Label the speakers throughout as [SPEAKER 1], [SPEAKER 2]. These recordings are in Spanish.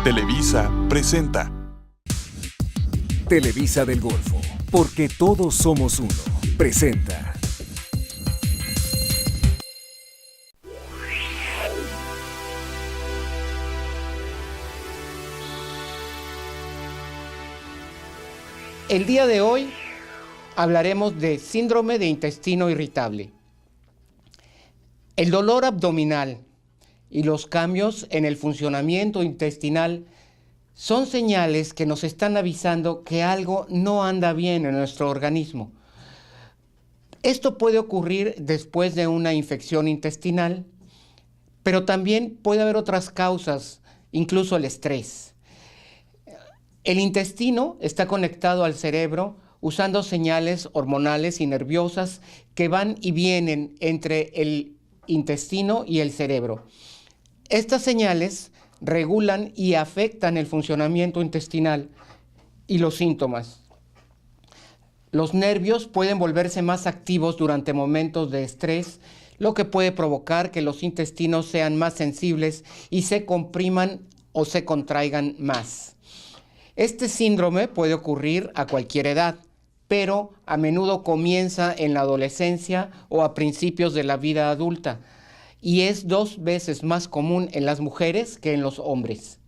[SPEAKER 1] Televisa presenta
[SPEAKER 2] Televisa del Golfo, porque todos somos uno, presenta
[SPEAKER 3] El día de hoy hablaremos de síndrome de intestino irritable. El dolor abdominal y los cambios en el funcionamiento intestinal son señales que nos están avisando que algo no anda bien en nuestro organismo. Esto puede ocurrir después de una infección intestinal, pero también puede haber otras causas, incluso el estrés. El intestino está conectado al cerebro usando señales hormonales y nerviosas que van y vienen entre el intestino y el cerebro. Estas señales regulan y afectan el funcionamiento intestinal y los síntomas. Los nervios pueden volverse más activos durante momentos de estrés, lo que puede provocar que los intestinos sean más sensibles y se compriman o se contraigan más. Este síndrome puede ocurrir a cualquier edad, pero a menudo comienza en la adolescencia o a principios de la vida adulta, y es 2 veces más común en las mujeres que en los hombres.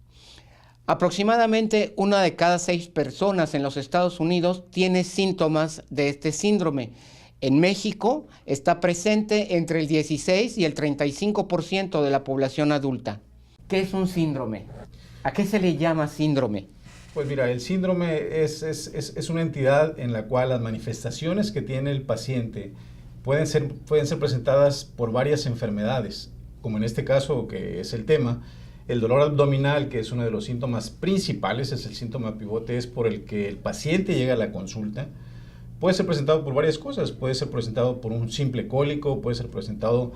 [SPEAKER 3] Aproximadamente 1 de cada 6 personas en los Estados Unidos tiene síntomas de este síndrome. En México está presente entre el 16 y el 35% de la población adulta. ¿Qué es un síndrome? ¿A qué se le llama síndrome?
[SPEAKER 4] Pues mira, el síndrome es una entidad en la cual las manifestaciones que tiene el paciente pueden ser presentadas por varias enfermedades, como en este caso, que es el tema, el dolor abdominal, que es uno de los síntomas principales, es el síntoma pivote, es por el que el paciente llega a la consulta. Puede ser presentado por varias cosas, puede ser presentado por un simple cólico, puede ser presentado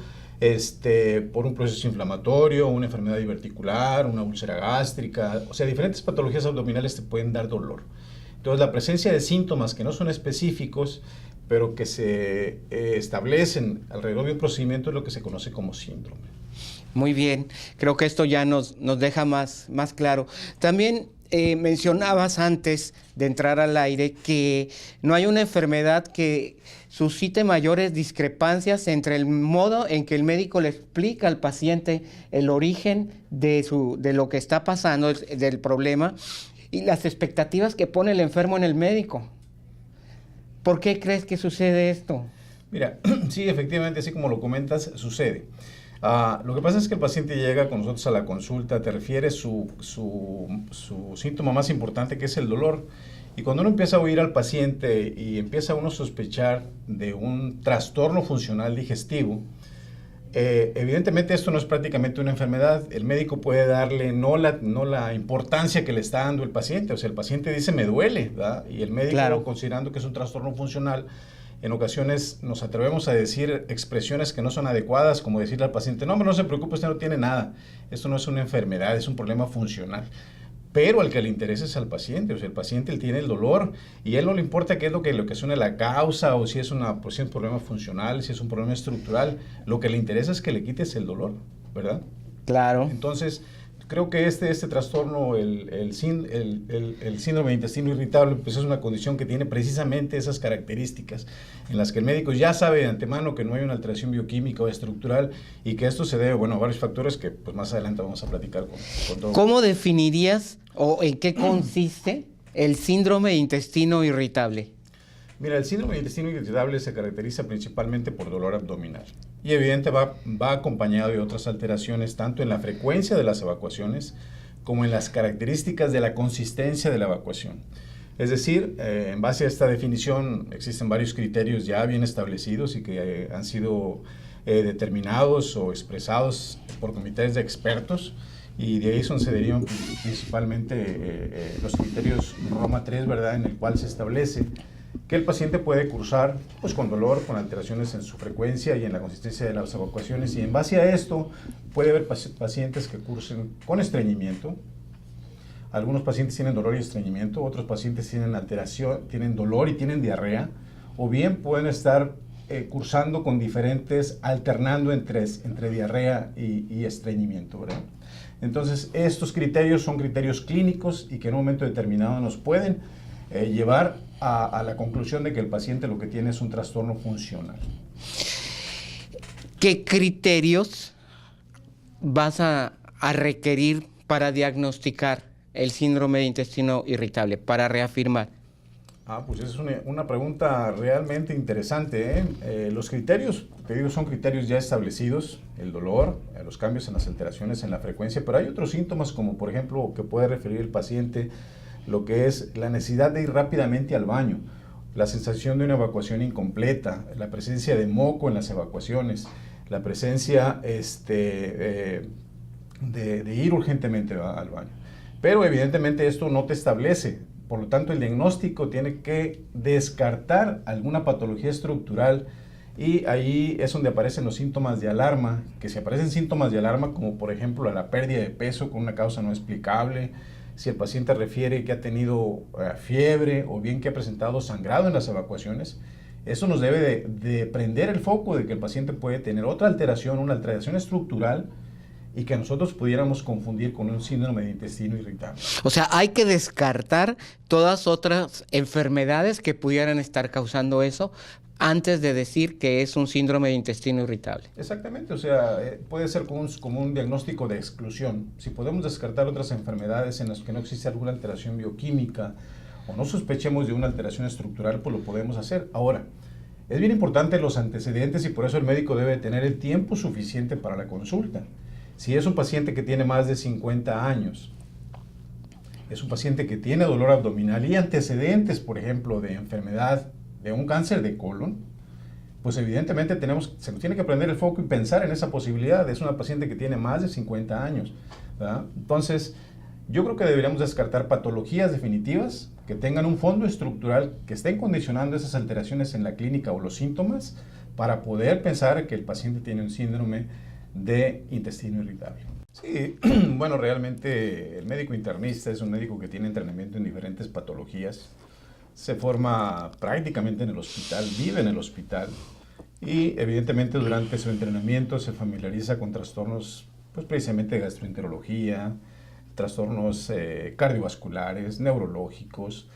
[SPEAKER 4] por un proceso inflamatorio, una enfermedad diverticular, una úlcera gástrica, o sea, diferentes patologías abdominales te pueden dar dolor. Entonces, la presencia de síntomas que no son específicos, pero que se establecen alrededor de un procedimiento es lo que se conoce como síndrome.
[SPEAKER 3] Muy bien, creo que esto ya nos deja más claro. También mencionabas antes de entrar al aire que no hay una enfermedad que suscite mayores discrepancias entre el modo en que el médico le explica al paciente el origen de lo que está pasando, del problema, y las expectativas que pone el enfermo en el médico. ¿Por qué crees que sucede esto?
[SPEAKER 4] Mira, sí, efectivamente, así como lo comentas, sucede. Lo que pasa es que el paciente llega con nosotros a la consulta, te refiere su síntoma más importante, que es el dolor. Y cuando uno empieza a oír al paciente y empieza uno a sospechar de un trastorno funcional digestivo, evidentemente esto no es prácticamente una enfermedad. El médico puede darle no la importancia que le está dando el paciente. O sea, el paciente dice me duele, ¿verdad? Y el médico, claro, considerando que es un trastorno funcional, en ocasiones nos atrevemos a decir expresiones que no son adecuadas, como decirle al paciente, no, no se preocupe, usted no tiene nada. Esto no es una enfermedad, es un problema funcional. Pero al que le interesa es al paciente. O sea, el paciente él tiene el dolor y a él no le importa qué es lo que ocasiona la causa, o si es un problema funcional, si es un problema estructural. Lo que le interesa es que le quites el dolor, ¿verdad?
[SPEAKER 3] Claro.
[SPEAKER 4] Entonces, creo que este trastorno, el síndrome de intestino irritable, pues es una condición que tiene precisamente esas características, en las que el médico ya sabe de antemano que no hay una alteración bioquímica o estructural, y que esto se debe, bueno, a varios factores que pues más adelante vamos a platicar con todo.
[SPEAKER 3] ¿Cómo definirías o en qué consiste el síndrome de intestino irritable?
[SPEAKER 4] Mira, el síndrome de intestino irritable se caracteriza principalmente por dolor abdominal y evidentemente va acompañado de otras alteraciones tanto en la frecuencia de las evacuaciones como en las características de la consistencia de la evacuación. Es decir, en base a esta definición existen varios criterios ya bien establecidos y que han sido determinados o expresados por comités de expertos, y de ahí se derivan principalmente los criterios Roma 3, ¿verdad?, en el cual se establece que el paciente puede cursar pues, con dolor, con alteraciones en su frecuencia y en la consistencia de las evacuaciones, y en base a esto puede haber pacientes que cursen con estreñimiento. Algunos pacientes tienen dolor y estreñimiento, otros pacientes tienen alteración, tienen dolor y tienen diarrea, o bien pueden estar cursando con diferentes, alternando entre diarrea y estreñimiento, ¿verdad? Entonces, estos criterios son criterios clínicos y que en un momento determinado nos pueden llevar a la conclusión de que el paciente lo que tiene es un trastorno funcional.
[SPEAKER 3] ¿Qué criterios vas a requerir para diagnosticar el síndrome de intestino irritable, para reafirmar?
[SPEAKER 4] Pues es una pregunta realmente interesante, ¿eh? Los criterios, te digo, son criterios ya establecidos, el dolor, los cambios en las alteraciones en la frecuencia, pero hay otros síntomas como por ejemplo que puede referir el paciente, lo que es la necesidad de ir rápidamente al baño, la sensación de una evacuación incompleta, la presencia de moco en las evacuaciones, la presencia de ir urgentemente al baño. Pero evidentemente esto no te establece. Por lo tanto, el diagnóstico tiene que descartar alguna patología estructural y ahí es donde aparecen los síntomas de alarma, que si aparecen síntomas de alarma como por ejemplo la pérdida de peso con una causa no explicable, si el paciente refiere que ha tenido fiebre o bien que ha presentado sangrado en las evacuaciones, eso nos debe de prender el foco de que el paciente puede tener otra alteración, una alteración estructural, y que nosotros pudiéramos confundir con un síndrome de intestino irritable.
[SPEAKER 3] O sea, hay que descartar todas otras enfermedades que pudieran estar causando eso antes de decir que es un síndrome de intestino irritable.
[SPEAKER 4] Exactamente, o sea, puede ser como un diagnóstico de exclusión. Si podemos descartar otras enfermedades en las que no existe alguna alteración bioquímica o no sospechemos de una alteración estructural, pues lo podemos hacer. Ahora, es bien importante los antecedentes y por eso el médico debe tener el tiempo suficiente para la consulta. Si es un paciente que tiene más de 50 años, es un paciente que tiene dolor abdominal y antecedentes, por ejemplo, de enfermedad, de un cáncer de colon, pues evidentemente se nos tiene que prender el foco y pensar en esa posibilidad. Es una paciente que tiene más de 50 años, ¿verdad? Entonces, yo creo que deberíamos descartar patologías definitivas que tengan un fondo estructural, que estén condicionando esas alteraciones en la clínica o los síntomas para poder pensar que el paciente tiene un síndrome de intestino irritable. Sí, bueno, realmente el médico internista es un médico que tiene entrenamiento en diferentes patologías, se forma prácticamente en el hospital, vive en el hospital y evidentemente durante su entrenamiento se familiariza con trastornos, pues precisamente de gastroenterología, trastornos cardiovasculares, neurológicos,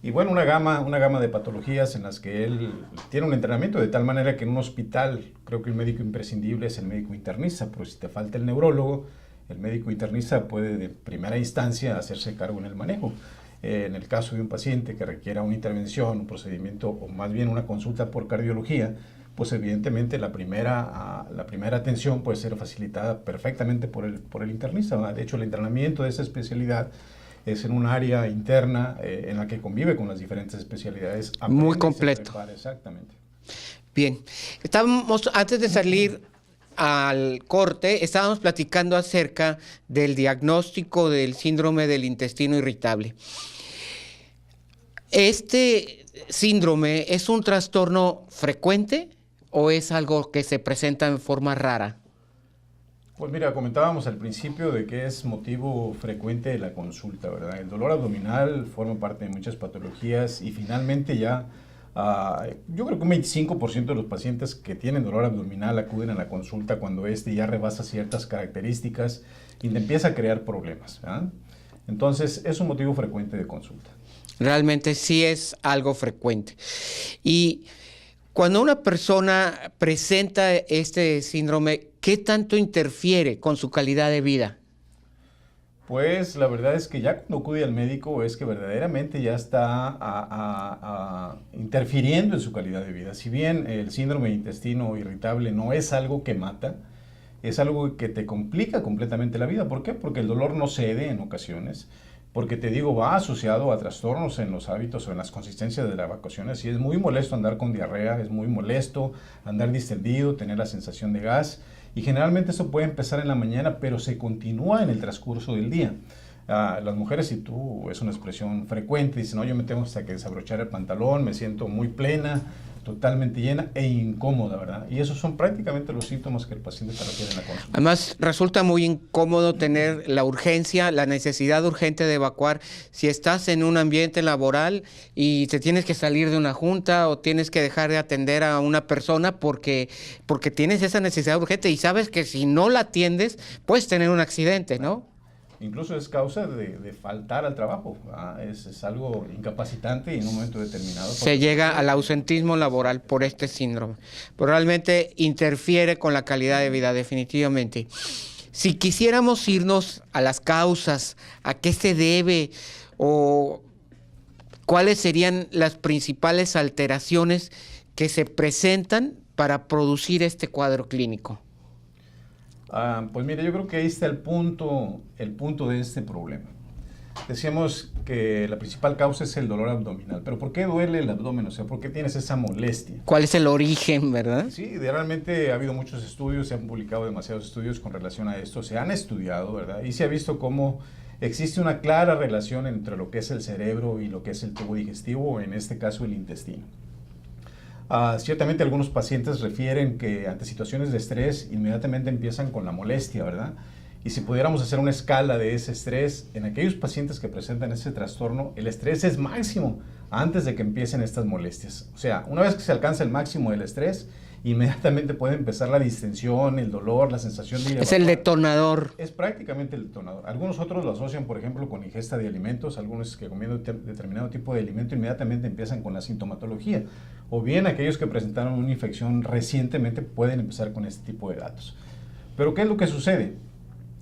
[SPEAKER 4] y bueno, una gama de patologías en las que él tiene un entrenamiento de tal manera que en un hospital creo que el médico imprescindible es el médico internista, pero si te falta el neurólogo, el médico internista puede de primera instancia hacerse cargo en el manejo. En el caso de un paciente que requiera una intervención, un procedimiento o más bien una consulta por cardiología, pues evidentemente la primera atención puede ser facilitada perfectamente por el internista, ¿verdad? De hecho, el entrenamiento de esa especialidad es en un área interna en la que convive con las diferentes especialidades.
[SPEAKER 3] Muy completo.
[SPEAKER 4] Exactamente.
[SPEAKER 3] Bien, estábamos, antes de salir al corte, estábamos platicando acerca del diagnóstico del síndrome del intestino irritable. ¿Este síndrome es un trastorno frecuente o es algo que se presenta en forma rara?
[SPEAKER 4] Pues mira, comentábamos al principio de que es motivo frecuente de la consulta, ¿verdad? El dolor abdominal forma parte de muchas patologías y finalmente ya, yo creo que un 25% de los pacientes que tienen dolor abdominal acuden a la consulta cuando ya rebasa ciertas características y empieza a crear problemas, ¿verdad? Entonces, es un motivo frecuente de consulta.
[SPEAKER 3] Realmente sí es algo frecuente. Y cuando una persona presenta este síndrome, ¿qué tanto interfiere con su calidad de vida?
[SPEAKER 4] Pues la verdad es que ya cuando acude al médico es que verdaderamente ya está interfiriendo en su calidad de vida. Si bien el síndrome de intestino irritable no es algo que mata, es algo que te complica completamente la vida. ¿Por qué? Porque el dolor no cede en ocasiones. Porque te digo, va asociado a trastornos en los hábitos o en las consistencias de las evacuaciones y es muy molesto andar con diarrea, es muy molesto andar distendido, tener la sensación de gas y generalmente eso puede empezar en la mañana pero se continúa en el transcurso del día. Las mujeres, si tú, es una expresión frecuente, dicen, no, yo me tengo hasta que desabrochar el pantalón, me siento muy plena, totalmente llena e incómoda, ¿verdad? Y esos son prácticamente los síntomas que el paciente te refiere en la consulta.
[SPEAKER 3] Además, resulta muy incómodo tener la urgencia, la necesidad urgente de evacuar si estás en un ambiente laboral y te tienes que salir de una junta o tienes que dejar de atender a una persona porque tienes esa necesidad urgente y sabes que si no la atiendes puedes tener un accidente, ¿no?
[SPEAKER 4] Incluso es causa de faltar al trabajo, es algo incapacitante y en un momento determinado.
[SPEAKER 3] Se llega al ausentismo laboral por este síndrome, pero realmente interfiere con la calidad de vida, definitivamente. Si quisiéramos irnos a las causas, a qué se debe o cuáles serían las principales alteraciones que se presentan para producir este cuadro clínico.
[SPEAKER 4] Pues mire, yo creo que ahí está el punto de este problema. Decíamos que la principal causa es el dolor abdominal, pero ¿por qué duele el abdomen? O sea, ¿por qué tienes esa molestia?
[SPEAKER 3] ¿Cuál es el origen, verdad?
[SPEAKER 4] Sí, realmente ha habido muchos estudios, se han publicado demasiados estudios con relación a esto, se han estudiado, ¿verdad? Y se ha visto cómo existe una clara relación entre lo que es el cerebro y lo que es el tubo digestivo, en este caso el intestino. Ciertamente algunos pacientes refieren que ante situaciones de estrés inmediatamente empiezan con la molestia, ¿verdad? Y si pudiéramos hacer una escala de ese estrés, en aquellos pacientes que presentan ese trastorno, el estrés es máximo antes de que empiecen estas molestias. O sea, una vez que se alcanza el máximo del estrés, inmediatamente puede empezar la distensión, el dolor, la sensación de...
[SPEAKER 3] Es el detonador.
[SPEAKER 4] Es prácticamente el detonador. Algunos otros lo asocian, por ejemplo, con ingesta de alimentos. Algunos que comiendo determinado tipo de alimento inmediatamente empiezan con la sintomatología. O bien aquellos que presentaron una infección recientemente pueden empezar con este tipo de datos. Pero ¿qué es lo que sucede?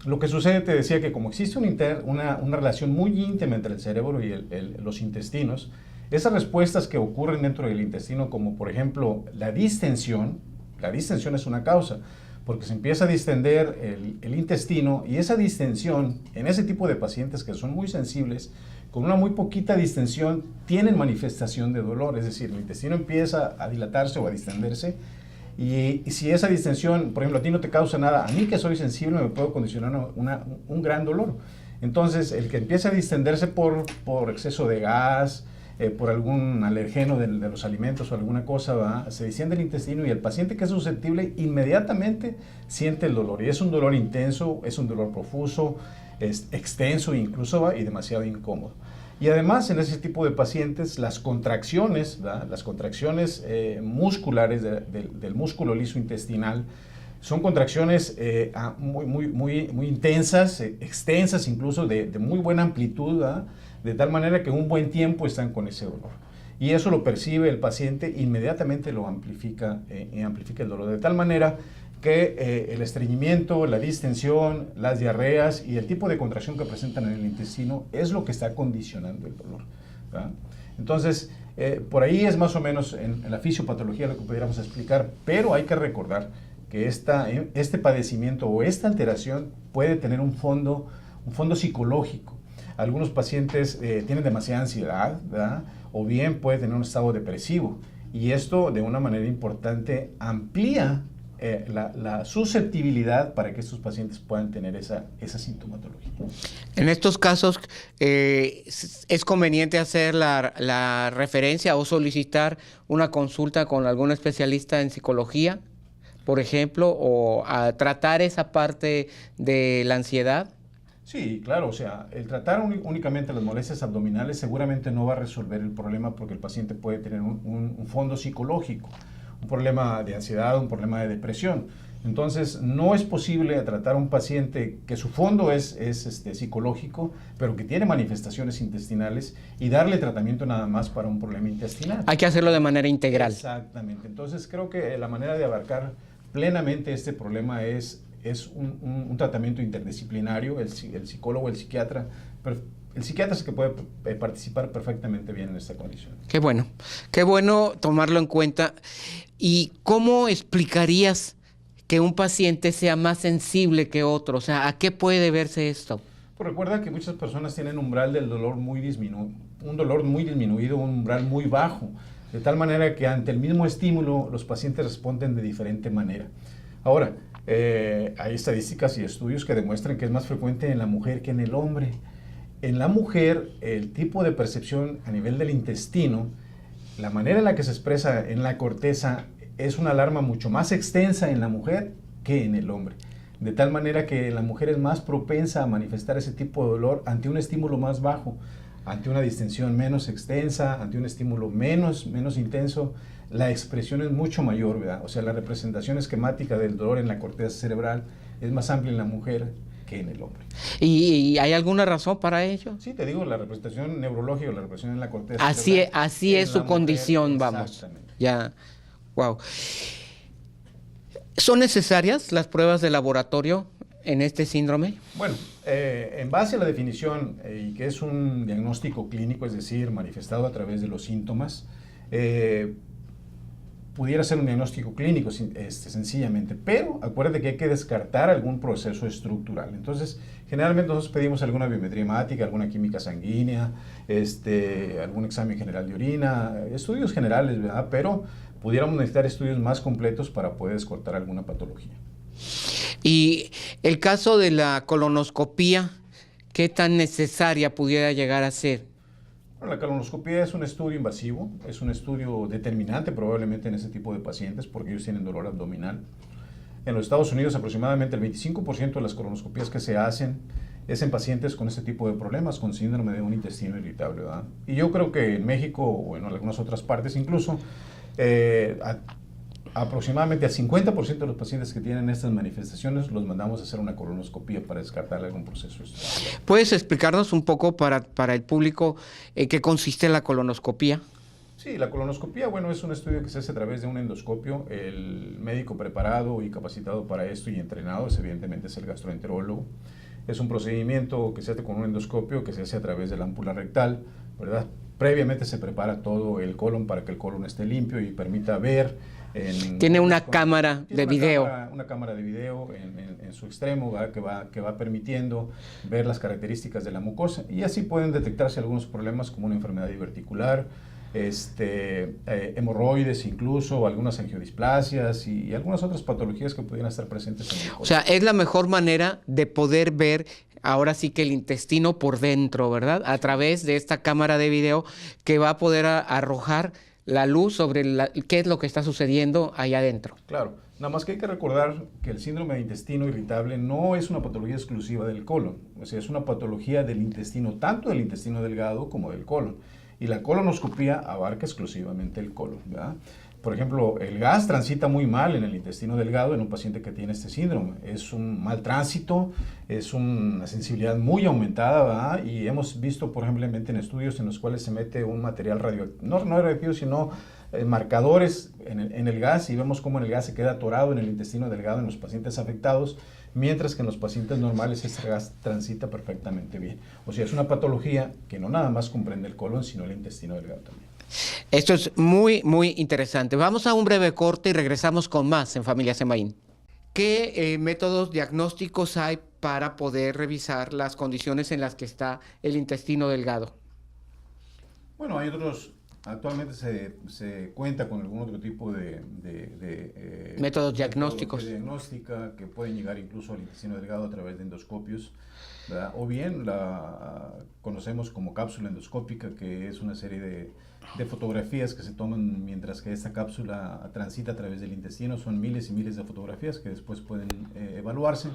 [SPEAKER 4] Lo que sucede, te decía, que como existe una relación muy íntima entre el cerebro y los intestinos, esas respuestas que ocurren dentro del intestino, como por ejemplo la distensión es una causa, porque se empieza a distender el intestino, y esa distensión en ese tipo de pacientes que son muy sensibles, con una muy poquita distensión tienen manifestación de dolor, es decir, el intestino empieza a dilatarse o a distenderse, y si esa distensión, por ejemplo, a ti no te causa nada, a mí que soy sensible me puedo condicionar un gran dolor. Entonces, el que empieza a distenderse por exceso de gas, por algún alergeno de los alimentos o alguna cosa, se distiende el intestino, y el paciente que es susceptible inmediatamente siente el dolor. Y es un dolor intenso, es un dolor profuso, es extenso incluso, y demasiado incómodo. Y además, en ese tipo de pacientes, las contracciones musculares del músculo liso intestinal son contracciones muy intensas, extensas incluso, de muy buena amplitud, de tal manera que un buen tiempo están con ese dolor. Y eso lo percibe el paciente, inmediatamente lo amplifica el dolor, de tal manera que el estreñimiento, la distensión, las diarreas y el tipo de contracción que presentan en el intestino es lo que está condicionando el dolor, ¿verdad? Entonces, por ahí es más o menos en la fisiopatología lo que pudiéramos explicar, pero hay que recordar que este padecimiento o esta alteración puede tener un fondo psicológico. Algunos pacientes tienen demasiada ansiedad, ¿verdad? O bien puede tener un estado depresivo, y esto de una manera importante amplía la susceptibilidad para que estos pacientes puedan tener esa sintomatología.
[SPEAKER 3] En estos casos, ¿es conveniente hacer la referencia o solicitar una consulta con algún especialista en psicología, por ejemplo, o a tratar esa parte de la ansiedad?
[SPEAKER 4] Sí, claro, o sea, el tratar únicamente las molestias abdominales seguramente no va a resolver el problema, porque el paciente puede tener un fondo psicológico, un problema de ansiedad, un problema de depresión. Entonces, no es posible tratar a un paciente que su fondo es psicológico, pero que tiene manifestaciones intestinales, y darle tratamiento nada más para un problema intestinal.
[SPEAKER 3] Hay que hacerlo de manera integral.
[SPEAKER 4] Exactamente. Entonces, creo que la manera de abarcar plenamente este problema es un tratamiento interdisciplinario. El psicólogo, el psiquiatra es que puede participar perfectamente bien en esta condición. Qué
[SPEAKER 3] bueno tomarlo en cuenta. ¿Y cómo explicarías que un paciente sea más sensible que otro? O sea, ¿a qué puede deberse esto?
[SPEAKER 4] Pues recuerda que muchas personas tienen umbral del dolor muy disminuido, un umbral muy bajo, de tal manera que ante el mismo estímulo los pacientes responden de diferente manera. Ahora, hay estadísticas y estudios que demuestran que es más frecuente en la mujer que en el hombre. En la mujer, el tipo de percepción a nivel del intestino la manera en la que se expresa en la corteza es una alarma mucho más extensa en la mujer que en el hombre. De tal manera que la mujer es más propensa a manifestar ese tipo de dolor ante un estímulo más bajo, ante una distensión menos extensa, ante un estímulo menos intenso. La expresión es mucho mayor, ¿verdad? O sea, la representación esquemática del dolor en la corteza cerebral es más amplia en la mujer que en el hombre.
[SPEAKER 3] ¿Y hay alguna razón para ello?
[SPEAKER 4] Sí, te digo, la representación neurológica, la representación en la corteza
[SPEAKER 3] Así
[SPEAKER 4] cerebral.
[SPEAKER 3] así es su
[SPEAKER 4] mujer,
[SPEAKER 3] condición, vamos.
[SPEAKER 4] Exactamente.
[SPEAKER 3] Ya, wow. ¿Son necesarias las pruebas de laboratorio en este síndrome?
[SPEAKER 4] Bueno, en base a la definición, y que es un diagnóstico clínico, es decir, manifestado a través de los síntomas, pudiera ser un diagnóstico clínico sencillamente, pero acuérdate que hay que descartar algún proceso estructural. Entonces, generalmente nosotros pedimos alguna biometría hemática, alguna química sanguínea, algún examen general de orina, estudios generales, ¿verdad? Pero pudiéramos necesitar estudios más completos para poder descartar alguna patología.
[SPEAKER 3] Y el caso de la colonoscopía, ¿qué tan necesaria pudiera llegar a ser?
[SPEAKER 4] Bueno, la colonoscopía es un estudio invasivo, es un estudio determinante probablemente en ese tipo de pacientes porque ellos tienen dolor abdominal. En los Estados Unidos aproximadamente el 25% de las colonoscopías que se hacen es en pacientes con este tipo de problemas, con síndrome de un intestino irritable, ¿verdad? Y yo creo que en México o en algunas otras partes incluso, aproximadamente al 50% de los pacientes que tienen estas manifestaciones los mandamos a hacer una colonoscopía para descartar algún proceso estructural.
[SPEAKER 3] ¿Puedes explicarnos un poco para el público qué consiste la colonoscopía?
[SPEAKER 4] Sí, la colonoscopía, bueno, es un estudio que se hace a través de un endoscopio. El médico preparado y capacitado para esto y entrenado, evidentemente, es el gastroenterólogo. Es un procedimiento que se hace con un endoscopio que se hace a través de la ámpula rectal, ¿verdad? Previamente se prepara todo el colon para que el colon esté limpio y permita ver.
[SPEAKER 3] Tiene una cámara de video.
[SPEAKER 4] Una cámara de video en su extremo, ¿verdad? que va permitiendo ver las características de la mucosa y así pueden detectarse algunos problemas como una enfermedad diverticular, hemorroides incluso, o algunas angiodisplasias y algunas otras patologías que pudieran estar presentes en el colon.
[SPEAKER 3] O sea, es la mejor manera de poder ver ahora sí que el intestino por dentro, ¿verdad? A través de esta cámara de video que va a poder arrojar la luz sobre qué es lo que está sucediendo allá adentro.
[SPEAKER 4] Claro, nada más que hay que recordar que el síndrome de intestino irritable no es una patología exclusiva del colon, o sea, es una patología del intestino, tanto del intestino delgado como del colon. Y la colonoscopía abarca exclusivamente el colon, ¿verdad? Por ejemplo, el gas transita muy mal en el intestino delgado en un paciente que tiene este síndrome. Es un mal tránsito, es una sensibilidad muy aumentada, ¿verdad? Y hemos visto, por ejemplo, en estudios en los cuales se mete un material radioactivo, no radioactivo, sino marcadores en el gas y vemos cómo el gas se queda atorado en el intestino delgado en los pacientes afectados, mientras que en los pacientes normales ese gas transita perfectamente bien. O sea, es una patología que no nada más comprende el colon, sino el intestino delgado también.
[SPEAKER 3] Esto es muy, muy interesante. Vamos a un breve corte y regresamos con más en Familia Semaín. ¿Qué métodos diagnósticos hay para poder revisar las condiciones en las que está el intestino delgado?
[SPEAKER 4] Bueno, hay otros. Actualmente se cuenta con algún otro tipo de
[SPEAKER 3] métodos diagnósticos.
[SPEAKER 4] Diagnóstica que pueden llegar incluso al intestino delgado a través de endoscopios, ¿verdad? O bien la conocemos como cápsula endoscópica, que es una serie de fotografías que se toman mientras que esta cápsula transita a través del intestino. Son miles y miles de fotografías que después pueden evaluarse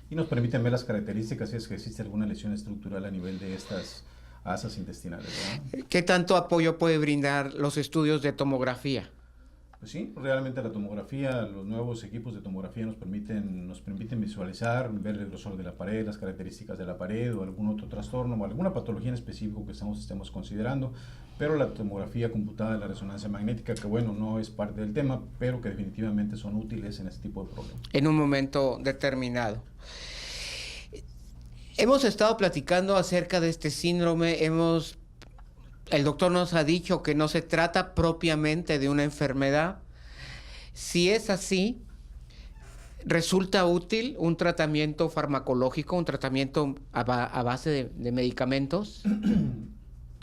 [SPEAKER 4] y nos permiten ver las características si es que existe alguna lesión estructural a nivel de estas asas intestinales, ¿verdad?
[SPEAKER 3] ¿Qué tanto apoyo puede brindar los estudios de tomografía?
[SPEAKER 4] Pues sí, realmente la tomografía, los nuevos equipos de tomografía nos permiten visualizar, ver el grosor de la pared, las características de la pared o algún otro trastorno o alguna patología en específico que estemos considerando, pero la tomografía computada, la resonancia magnética, que bueno, no es parte del tema, pero que definitivamente son útiles en este tipo de problemas.
[SPEAKER 3] En un momento determinado. Hemos estado platicando acerca de este síndrome, el doctor nos ha dicho que no se trata propiamente de una enfermedad. Si es así, ¿resulta útil un tratamiento farmacológico, un tratamiento a base de medicamentos?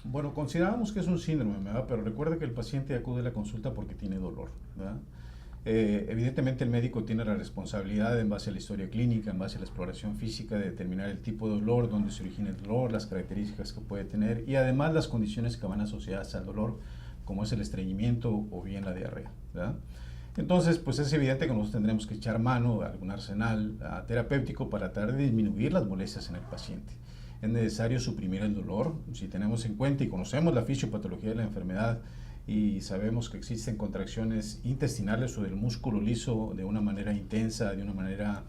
[SPEAKER 4] Bueno, consideramos que es un síndrome, ¿verdad? Pero recuerda que el paciente acude a la consulta porque tiene dolor, ¿verdad? Evidentemente el médico tiene la responsabilidad en base a la historia clínica, en base a la exploración física, de determinar el tipo de dolor, dónde se origina el dolor, las características que puede tener y además las condiciones que van asociadas al dolor, como es el estreñimiento o bien la diarrea, ¿verdad? Entonces, pues es evidente que nosotros tendremos que echar mano a algún arsenal terapéutico para tratar de disminuir las molestias en el paciente. Es necesario suprimir el dolor. Si tenemos en cuenta y conocemos la fisiopatología de la enfermedad y sabemos que existen contracciones intestinales o del músculo liso de una manera intensa, de una manera,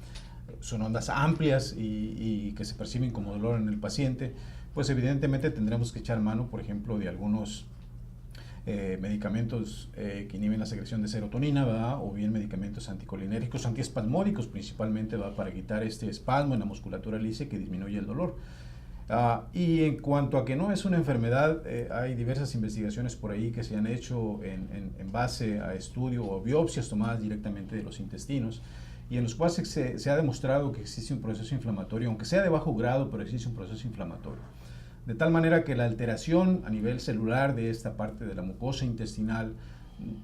[SPEAKER 4] son ondas amplias y que se perciben como dolor en el paciente, pues evidentemente tendremos que echar mano, por ejemplo, de algunos medicamentos que inhiben la secreción de serotonina, ¿verdad? O bien medicamentos anticolinérgicos, antiespasmódicos principalmente, ¿verdad? Para quitar este espasmo en la musculatura lisa que disminuye el dolor. Y en cuanto a que no es una enfermedad, hay diversas investigaciones por ahí que se han hecho en base a estudio o biopsias tomadas directamente de los intestinos y en los cuales se ha demostrado que existe un proceso inflamatorio, aunque sea de bajo grado, pero existe un proceso inflamatorio. De tal manera que la alteración a nivel celular de esta parte de la mucosa intestinal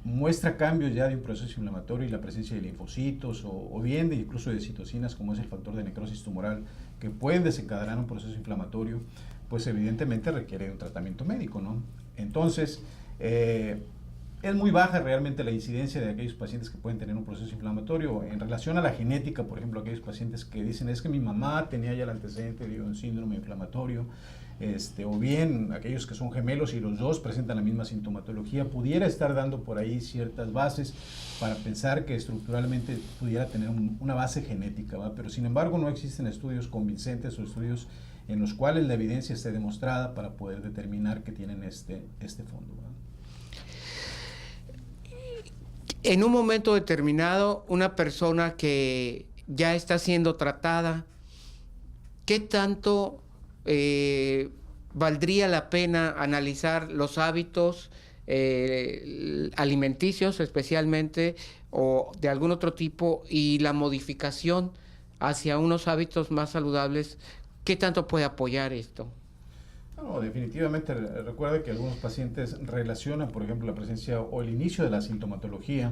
[SPEAKER 4] muestra cambios ya de un proceso inflamatorio y la presencia de linfocitos o bien de incluso de citocinas, como es el factor de necrosis tumoral, que pueden desencadenar un proceso inflamatorio, pues evidentemente requiere un tratamiento médico, ¿no? Entonces, es muy baja realmente la incidencia de aquellos pacientes que pueden tener un proceso inflamatorio. En relación a la genética, por ejemplo, aquellos pacientes que dicen es que mi mamá tenía ya el antecedente de un síndrome inflamatorio, o bien aquellos que son gemelos y los dos presentan la misma sintomatología, pudiera estar dando por ahí ciertas bases para pensar que estructuralmente pudiera tener una base genética, ¿va? Pero sin embargo no existen estudios convincentes o estudios en los cuales la evidencia esté demostrada para poder determinar que tienen este fondo, ¿va?
[SPEAKER 3] En un momento determinado, una persona que ya está siendo tratada, ¿qué tanto valdría la pena analizar los hábitos alimenticios especialmente o de algún otro tipo y la modificación hacia unos hábitos más saludables? ¿Qué tanto puede apoyar esto?
[SPEAKER 4] No, definitivamente. Recuerda que algunos pacientes relacionan, por ejemplo, la presencia o el inicio de la sintomatología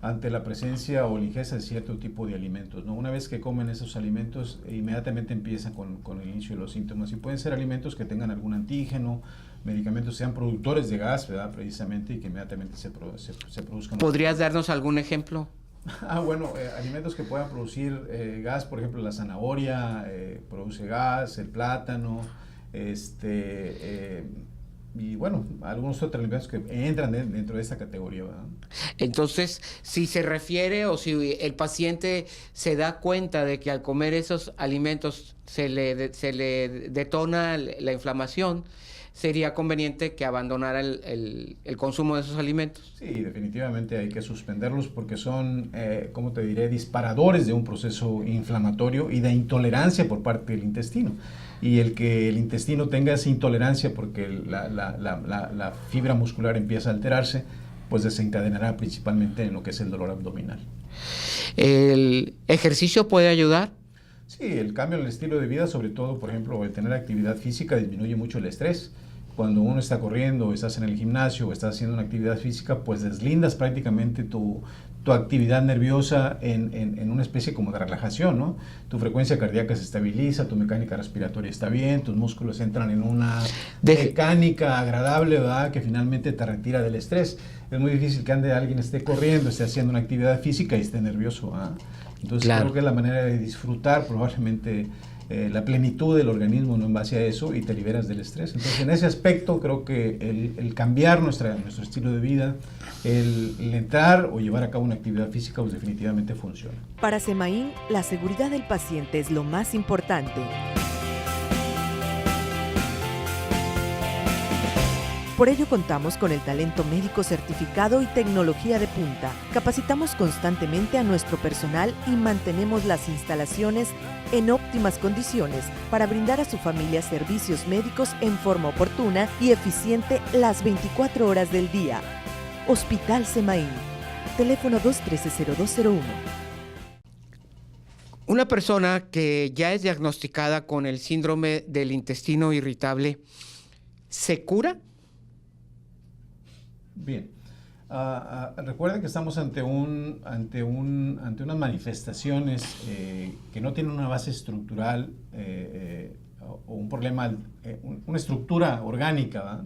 [SPEAKER 4] ante la presencia o la ingesta de cierto tipo de alimentos, ¿no? Una vez que comen esos alimentos, inmediatamente empiezan con el inicio de los síntomas y pueden ser alimentos que tengan algún antígeno, medicamentos sean productores de gas, ¿verdad? Precisamente, y que inmediatamente se produzcan.
[SPEAKER 3] ¿Podrías darnos algún ejemplo?
[SPEAKER 4] Bueno, alimentos que puedan producir gas, por ejemplo, la zanahoria produce gas, el plátano, y bueno, algunos otros alimentos que entran dentro de esta categoría, ¿verdad?
[SPEAKER 3] Entonces, si se refiere o si el paciente se da cuenta de que al comer esos alimentos se le detona la inflamación, sería conveniente que abandonara el consumo de esos alimentos.
[SPEAKER 4] Sí, definitivamente hay que suspenderlos porque son, ¿cómo te diré?, disparadores de un proceso inflamatorio y de intolerancia por parte del intestino. Y el que el intestino tenga esa intolerancia porque la fibra muscular empieza a alterarse, pues desencadenará principalmente en lo que es el dolor abdominal.
[SPEAKER 3] ¿El ejercicio puede ayudar?
[SPEAKER 4] Sí, el cambio en el estilo de vida, sobre todo, por ejemplo, el tener actividad física disminuye mucho el estrés. Cuando uno está corriendo, o estás en el gimnasio, o estás haciendo una actividad física, pues deslindas prácticamente tu actividad nerviosa en una especie como de relajación, ¿no? Tu frecuencia cardíaca se estabiliza, tu mecánica respiratoria está bien, tus músculos entran en una mecánica agradable, ¿verdad? Que finalmente te retira del estrés. Es muy difícil que alguien esté corriendo, esté haciendo una actividad física y esté nervioso, ¿verdad? Entonces claro, creo que es la manera de disfrutar probablemente la plenitud del organismo, ¿no? En base a eso, y te liberas del estrés. Entonces, en ese aspecto, creo que el cambiar nuestro estilo de vida, el entrar o llevar a cabo una actividad física, pues definitivamente funciona.
[SPEAKER 1] Para Semaín, la seguridad del paciente es lo más importante. Por ello contamos con el talento médico certificado y tecnología de punta. Capacitamos constantemente a nuestro personal y mantenemos las instalaciones en óptimas condiciones para brindar a su familia servicios médicos en forma oportuna y eficiente las 24 horas del día. Hospital Semaín. Teléfono 213-0201.
[SPEAKER 3] Una persona que ya es diagnosticada con el síndrome del intestino irritable, ¿se cura?
[SPEAKER 4] Bien, recuerden que estamos ante unas manifestaciones que no tienen una base estructural o un problema, una estructura orgánica, ¿verdad?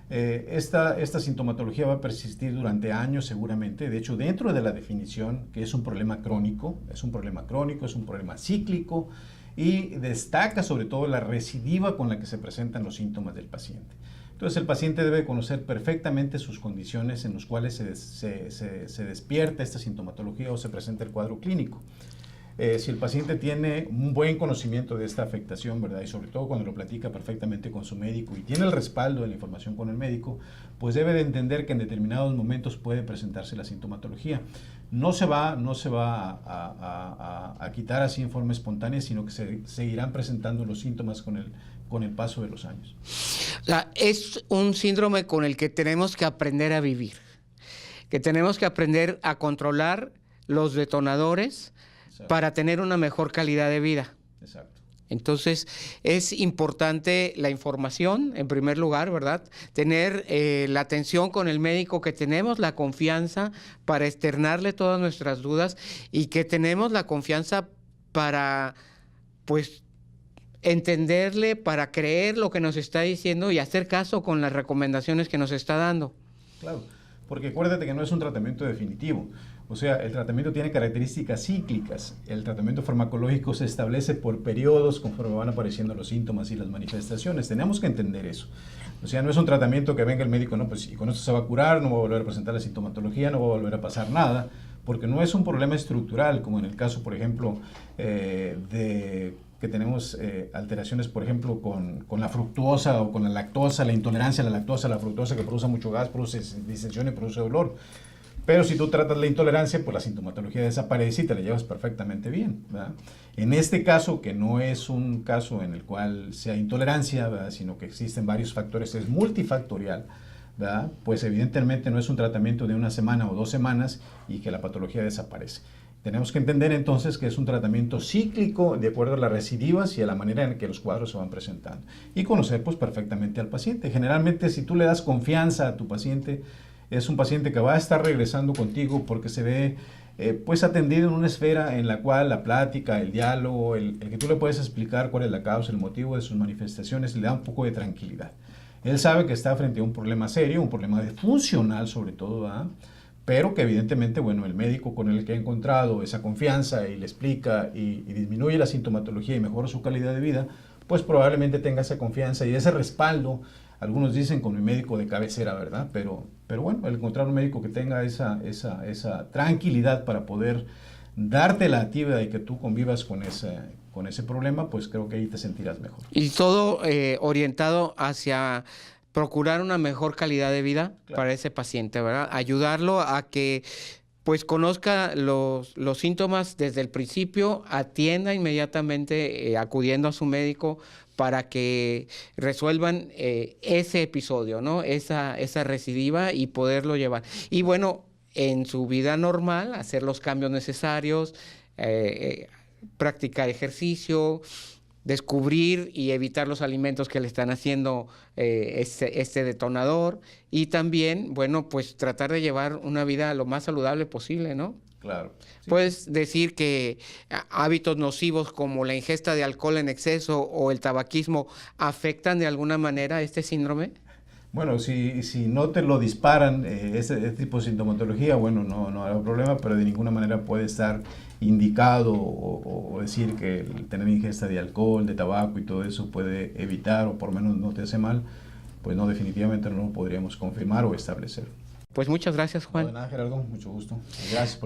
[SPEAKER 4] Esta sintomatología va a persistir durante años seguramente. De hecho, dentro de la definición, que es un problema crónico, es un problema cíclico, y destaca sobre todo la recidiva con la que se presentan los síntomas del paciente. Entonces el paciente debe conocer perfectamente sus condiciones en las cuales se despierta esta sintomatología o se presenta el cuadro clínico. Si el paciente tiene un buen conocimiento de esta afectación, ¿verdad? Y sobre todo cuando lo platica perfectamente con su médico y tiene el respaldo de la información con el médico, pues debe de entender que en determinados momentos puede presentarse la sintomatología. No se va a quitar así en forma espontánea, sino que se seguirán presentando los síntomas con el paso de los años.
[SPEAKER 3] Es un síndrome con el que tenemos que aprender a vivir, que tenemos que aprender a controlar los detonadores. Exacto. Para tener una mejor calidad de vida.
[SPEAKER 4] Exacto.
[SPEAKER 3] Entonces, es importante la información, en primer lugar, ¿verdad? Tener la atención con el médico, que tenemos la confianza para externarle todas nuestras dudas y que tenemos la confianza para, pues, entenderle, para creer lo que nos está diciendo y hacer caso con las recomendaciones que nos está dando.
[SPEAKER 4] Claro, porque acuérdate que no es un tratamiento definitivo. O sea, el tratamiento tiene características cíclicas. El tratamiento farmacológico se establece por periodos conforme van apareciendo los síntomas y las manifestaciones. Tenemos que entender eso. O sea, no es un tratamiento que venga el médico, no, pues y con esto se va a curar, no va a volver a presentar la sintomatología, no va a volver a pasar nada, porque no es un problema estructural, como en el caso, por ejemplo, que tenemos alteraciones, por ejemplo, con la fructosa o con la lactosa, la intolerancia a la lactosa, la fructosa que produce mucho gas, produce distensión y produce dolor. Pero si tú tratas la intolerancia, pues la sintomatología desaparece y te la llevas perfectamente bien, ¿verdad? En este caso, que no es un caso en el cual sea intolerancia, ¿verdad?, sino que existen varios factores, es multifactorial, ¿verdad?, pues evidentemente no es un tratamiento de 1 semana o 2 semanas y que la patología desaparece. Tenemos que entender entonces que es un tratamiento cíclico de acuerdo a las recidivas y a la manera en que los cuadros se van presentando. Y conocer pues perfectamente al paciente. Generalmente, si tú le das confianza a tu paciente, es un paciente que va a estar regresando contigo porque se ve pues atendido en una esfera en la cual la plática, el diálogo, el que tú le puedes explicar cuál es la causa, el motivo de sus manifestaciones, le da un poco de tranquilidad. Él sabe que está frente a un problema serio, un problema funcional sobre todo, ¿verdad?, pero que evidentemente, bueno, el médico con el que ha encontrado esa confianza y le explica y disminuye la sintomatología y mejora su calidad de vida, pues probablemente tenga esa confianza y ese respaldo. Algunos dicen con mi médico de cabecera, ¿verdad? Pero bueno, el encontrar un médico que tenga esa tranquilidad para poder darte la actividad y que tú convivas con ese problema, pues creo que ahí te sentirás mejor.
[SPEAKER 3] Y todo orientado hacia procurar una mejor calidad de vida, claro, para ese paciente, ¿verdad? Ayudarlo a que pues conozca los síntomas desde el principio, atienda inmediatamente acudiendo a su médico para que resuelvan ese episodio, ¿no? Esa recidiva y poderlo llevar. Y bueno, en su vida normal, hacer los cambios necesarios, practicar ejercicio, descubrir y evitar los alimentos que le están haciendo este detonador y también, bueno, pues tratar de llevar una vida lo más saludable posible, ¿no?
[SPEAKER 4] Claro. Sí.
[SPEAKER 3] Puedes decir que hábitos nocivos como la ingesta de alcohol en exceso o el tabaquismo afectan de alguna manera este síndrome.
[SPEAKER 4] Bueno, si no te lo disparan, este tipo de sintomatología, bueno, no habrá problema, pero de ninguna manera puede estar indicado o decir que el tener ingesta de alcohol, de tabaco y todo eso puede evitar o por lo menos no te hace mal, pues no, definitivamente no lo podríamos confirmar o establecer.
[SPEAKER 3] Pues muchas gracias, Juan.
[SPEAKER 4] No, de nada, Gerardo, mucho gusto. Gracias por